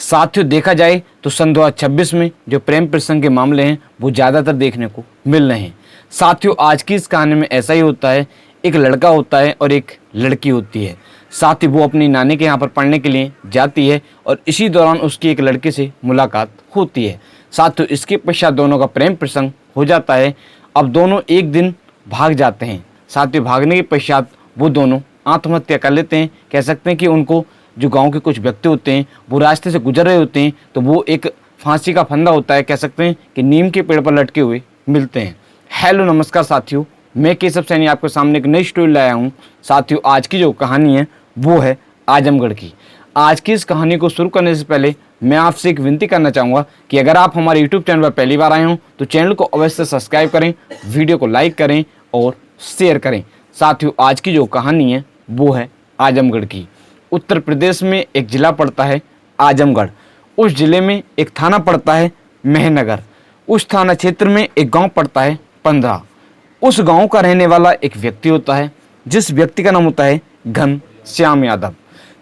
साथियों देखा जाए तो सन 2026 में जो प्रेम प्रसंग के मामले हैं वो ज़्यादातर देखने को मिल रहे हैं। साथियों आज की इस कहानी में ऐसा ही होता है, एक लड़का होता है और एक लड़की होती है। साथ ही वो अपनी नानी के यहाँ पर पढ़ने के लिए जाती है और इसी दौरान उसकी एक लड़के से मुलाकात होती है। साथियों इसके पश्चात दोनों का प्रेम प्रसंग हो जाता है। अब दोनों एक दिन भाग जाते हैं। साथियों भागने के पश्चात वो दोनों आत्महत्या कर लेते हैं। कह सकते हैं कि उनको जो गांव के कुछ व्यक्ति होते हैं वो रास्ते से गुजर रहे होते हैं तो वो एक फांसी का फंदा होता है, कह सकते हैं कि नीम के पेड़ पर लटके हुए मिलते हैं। हेलो नमस्कार साथियों, मैं केशव सैनी आपके सामने एक नई स्टोरी लाया हूँ। साथियों आज की जो कहानी है वो है आजमगढ़ की। आज की इस कहानी को शुरू करने से पहले मैं आपसे एक विनती करना चाहूँगा कि अगर आप हमारे यूट्यूब चैनल पर पहली बार आए हों तो चैनल को अवश्य सब्सक्राइब करें, वीडियो को लाइक करें और शेयर करें। साथियों आज की जो कहानी है वो है आजमगढ़ की। उत्तर प्रदेश में एक ज़िला पड़ता है आजमगढ़। उस ज़िले में एक थाना पड़ता है मेहनगर। उस थाना क्षेत्र में एक गांव पड़ता है पंद्रा। उस गांव का रहने वाला एक व्यक्ति होता है जिस व्यक्ति का नाम होता है घनश्याम यादव।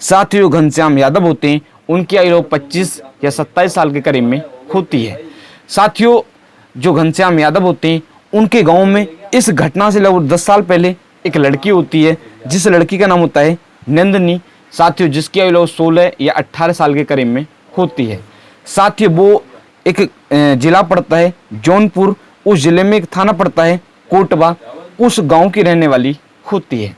साथ ही जो घनश्याम यादव होते हैं उनकी आयु 25 या 27 साल के करीब में होती है। साथियों जो घनश्याम यादव होते हैं उनके गाँव में इस घटना से लगभग 10 साल पहले एक लड़की होती है जिस लड़की का नाम होता है नंदनी। साथियों जिसकी आयु 16 या 18 साल के करीब में होती है। साथियों वो एक जिला पड़ता है जौनपुर। उस जिले में एक थाना पड़ता है कोटवा। उस गांव की रहने वाली होती है।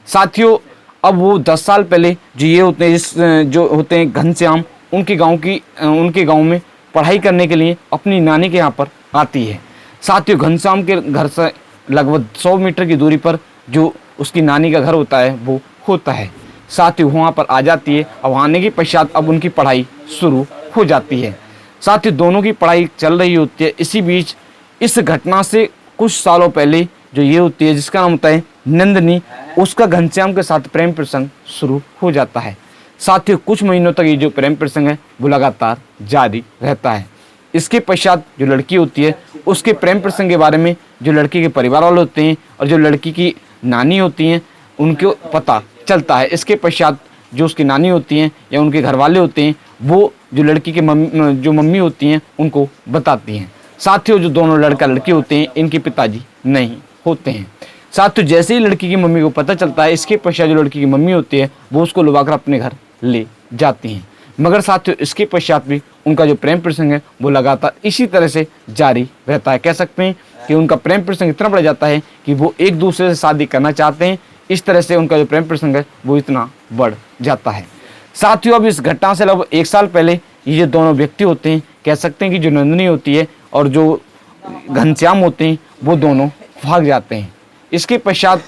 साथियों अब वो 10 साल पहले जो ये होते हैं जो होते हैं घनश्याम उनके गांव में पढ़ाई करने के लिए अपनी नानी के यहाँ पर आती है। साथियों घनश्याम के घर से लगभग 100 मीटर की दूरी पर जो उसकी नानी का घर होता है वो होता है। साथ ही वहाँ पर आ जाती है और आने के पश्चात अब उनकी पढ़ाई शुरू हो जाती है। साथ ही दोनों की पढ़ाई चल रही होती है। इसी बीच इस घटना से कुछ सालों पहले जो ये होती है जिसका नाम होता है नंदनी, उसका घनश्याम के साथ प्रेम प्रसंग शुरू हो जाता है। साथ ही कुछ महीनों तक ये जो प्रेम प्रसंग है वो लगातार जारी रहता है। इसके पश्चात जो लड़की होती है उसके प्रेम प्रसंग के बारे में जो लड़की के परिवार वाले होते हैं और जो लड़की की नानी होती हैं उनको पता चलता है। इसके पश्चात जो उसकी नानी होती हैं या उनके घर वाले होते हैं वो जो लड़की के मम्मी होती हैं उनको बताती हैं। साथियों जो दोनों लड़का लड़की होते हैं इनके पिताजी नहीं होते हैं। साथियों जैसे ही लड़की की मम्मी को पता चलता है इसके पश्चात जो लड़की की मम्मी होती है वो उसको लुभाकर अपने घर ले जाती हैं। मगर साथियों इसके पश्चात भी उनका जो प्रेम प्रसंग है वो लगातार इसी तरह से जारी रहता है। कह सकते हैं कि उनका प्रेम प्रसंग इतना बढ़ जाता है कि वो एक दूसरे से शादी करना चाहते हैं। इस तरह से उनका जो प्रेम प्रसंग है वो इतना बढ़ जाता है। साथियों अब इस घटना से लगभग 1 साल पहले ये जो दोनों व्यक्ति होते हैं, कह सकते हैं कि जो नंदिनी होती है और जो घनश्याम होते हैं वो दोनों भाग जाते हैं। इसके पश्चात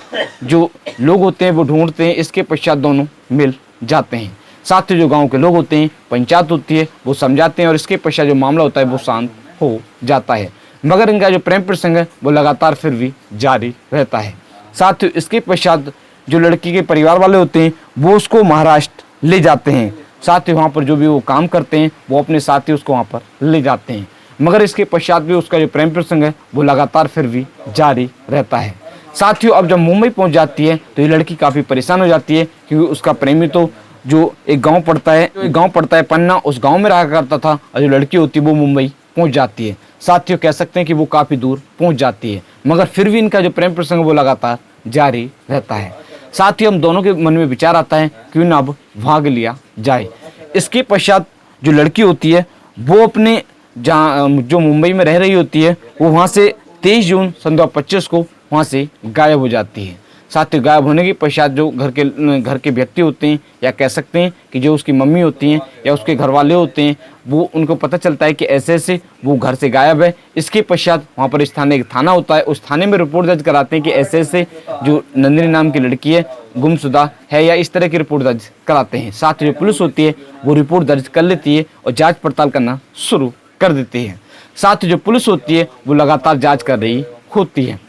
जो लोग होते हैं वो ढूंढते हैं। इसके पश्चात दोनों मिल जाते हैं। साथ ही जो गांव के लोग होते हैं, पंचायत होती है, वो समझाते हैं और इसके पश्चात जो मामला होता है वो शांत हो जाता है। मगर इनका जो प्रेम प्रसंग है वो लगातार फिर भी जारी रहता है। साथ ही इसके पश्चात जो लड़की के परिवार वाले होते हैं वो उसको महाराष्ट्र ले जाते हैं। साथ ही वहाँ पर जो भी वो काम करते हैं वो अपने साथ ही उसको वहाँ पर ले जाते हैं। मगर इसके पश्चात भी उसका जो प्रेम प्रसंग है वो लगातार फिर भी जारी रहता है। साथियों अब जब मुंबई पहुँच जाती है तो ये लड़की काफ़ी परेशान हो जाती है क्योंकि उसका प्रेमी तो जो एक गाँव पड़ता है पन्ना, उस गाँव में रहा करता था और जो लड़की होती है वो मुंबई पहुँच जाती है। साथियों कह सकते हैं कि वो काफ़ी दूर पहुँच जाती है मगर फिर भी इनका जो प्रेम प्रसंग है वो लगातार जारी रहता है। साथ ही हम दोनों के मन में विचार आता है क्यों ना अब भाग लिया जाए। इसके पश्चात जो लड़की होती है वो अपने जहाँ जो मुंबई में रह रही होती है वो वहाँ से 23 जून सन 2025 को वहाँ से गायब हो जाती है। साथ ही गायब होने के पश्चात जो घर के व्यक्ति होते हैं या कह सकते हैं कि जो उसकी मम्मी होती हैं या उसके घर वाले होते हैं वो उनको पता चलता है कि ऐसे ऐसे वो घर से गायब है। इसके पश्चात वहाँ पर स्थानीय एक थाना होता है, उस थाने में रिपोर्ट दर्ज कराते हैं कि ऐसे ऐसे जो नंदिनी नाम की लड़की है गुमशुदा है या इस तरह की रिपोर्ट दर्ज कराते हैं। साथ ही जो पुलिस होती है वो रिपोर्ट दर्ज कर लेती है और जाँच पड़ताल करना शुरू कर देती है। साथ ही जो पुलिस होती है वो लगातार जाँच कर रही होती है।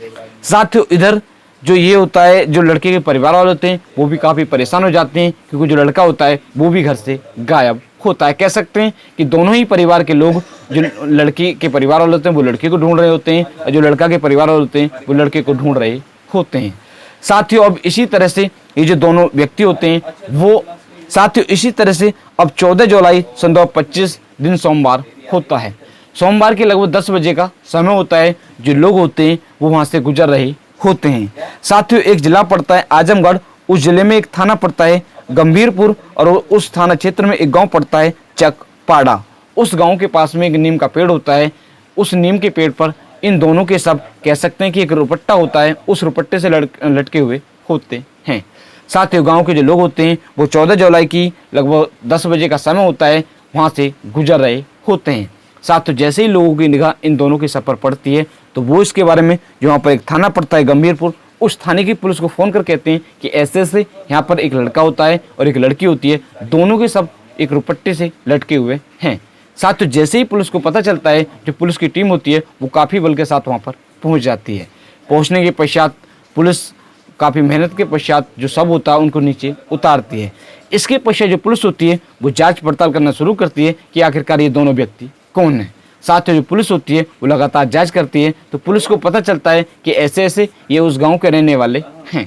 साथ ही इधर जो ये होता है जो लड़के के परिवार वाले होते हैं वो भी काफ़ी परेशान हो जाते हैं क्योंकि जो लड़का होता है वो भी घर से गायब होता है। कह सकते हैं कि दोनों ही परिवार के लोग, जो लड़की के परिवार वाले होते हैं वो लड़के को ढूंढ रहे होते हैं और जो लड़का के परिवार वाले होते हैं वो लड़के को ढूंढ रहे होते हैं। साथियों अब इसी तरह से ये जो दोनों व्यक्ति होते हैं वो साथियों इसी तरह से अब 14 जुलाई सन 2025 दिन सोमवार होता है। सोमवार के लगभग 10 बजे का समय होता है। जो लोग होते हैं वो वहाँ से गुजर रहे होते हैं। साथियों एक जिला पड़ता है आजमगढ़, उस जिले में एक थाना पड़ता है गंभीरपुर और उस थाना क्षेत्र में एक गांव पड़ता है चकपाड़ा। उस गांव के पास में एक नीम का पेड़ होता है। उस नीम के पेड़ पर इन दोनों के सब कह सकते हैं कि एक रुपट्टा होता है, उस रुपट्टे से लटके हुए होते हैं। साथियों गांव के जो लोग होते हैं वो 14 जुलाई की लगभग 10 बजे का समय होता है वहाँ से गुजर रहे होते हैं। साथियों जैसे ही लोगों की निगाह इन दोनों के सफ़र पड़ती है तो वो इसके बारे में जो वहाँ पर एक थाना पड़ता है गंभीरपुर, उस थाने की पुलिस को फ़ोन कर कहते हैं कि ऐसे ऐसे यहाँ पर एक लड़का होता है और एक लड़की होती है, दोनों के सब एक रुपट्टे से लटके हुए हैं। साथियों जैसे ही पुलिस को पता चलता है, जो पुलिस की टीम होती है वो काफ़ी बल के साथ वहाँ पर पहुँच जाती है। पहुँचने के पश्चात पुलिस काफ़ी मेहनत के पश्चात जो सब होता है उनको नीचे उतारती है। इसके पश्चात जो पुलिस होती है वो जांच पड़ताल करना शुरू करती है कि आखिरकार ये दोनों व्यक्ति कौन है। साथियों जो पुलिस होती है वो लगातार जांच करती है तो पुलिस को पता चलता है कि ऐसे ऐसे ये उस गांव के रहने वाले हैं।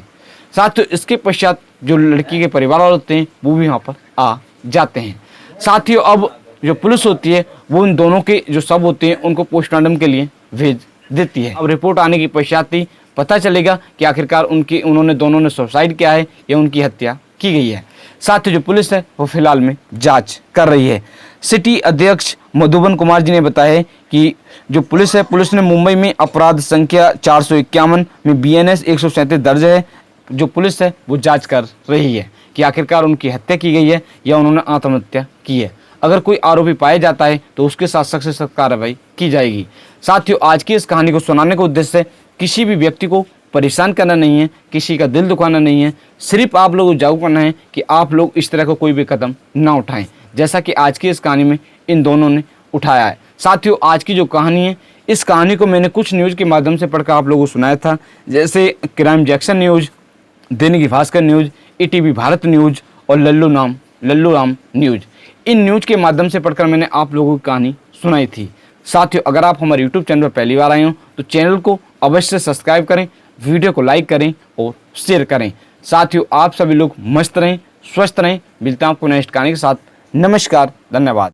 साथियों इसके पश्चात जो लड़की के परिवार वाले होते हैं वो भी वहाँ पर आ जाते हैं। साथियों अब जो पुलिस होती है वो उन दोनों के जो सब होते हैं उनको पोस्टमार्टम के लिए भेज देती है। अब रिपोर्ट आने के पश्चात ही पता चलेगा कि आखिरकार उन्होंने दोनों ने सुसाइड किया है या उनकी हत्या की गई है। साथ ही जो पुलिस है वो फिलहाल में जांच कर रही है। सिटी अध्यक्ष मधुबन कुमार जी ने बताया है कि जो पुलिस है, पुलिस ने मुंबई में अपराध संख्या 451 में BNS 137 दर्ज है। जो पुलिस है वो जांच कर रही है कि आखिरकार उनकी हत्या की गई है या उन्होंने आत्महत्या की है। अगर कोई आरोपी पाया जाता है तो उसके साथ सख्त से सख्त कार्रवाई की जाएगी। साथियों आज की इस कहानी को सुनाने का उद्देश्य किसी भी व्यक्ति को परेशान करना नहीं है, किसी का दिल दुखाना नहीं है, सिर्फ आप लोगों को जागरूक करना है कि आप लोग इस तरह का कोई भी कदम ना उठाएं, जैसा कि आज की इस कहानी में इन दोनों ने उठाया है। साथियों आज की जो कहानी है, इस कहानी को मैंने कुछ न्यूज़ के माध्यम से पढ़कर आप लोगों को सुनाया था, जैसे crime Jackson news, Dainik Bhaskar news, ETV Bharat news और लल्लू राम न्यूज़। इन न्यूज़ के माध्यम से पढ़कर मैंने आप लोगों की कहानी सुनाई थी। साथियों अगर आप हमारे YouTube चैनल पर पहली बार आए हो तो चैनल को अवश्य सब्सक्राइब करें, वीडियो को लाइक करें और शेयर करें। साथियों आप सभी लोग मस्त रहें, स्वस्थ रहें। मिलता हूं आपको नेक्स्ट कहानी के साथ। नमस्कार, धन्यवाद।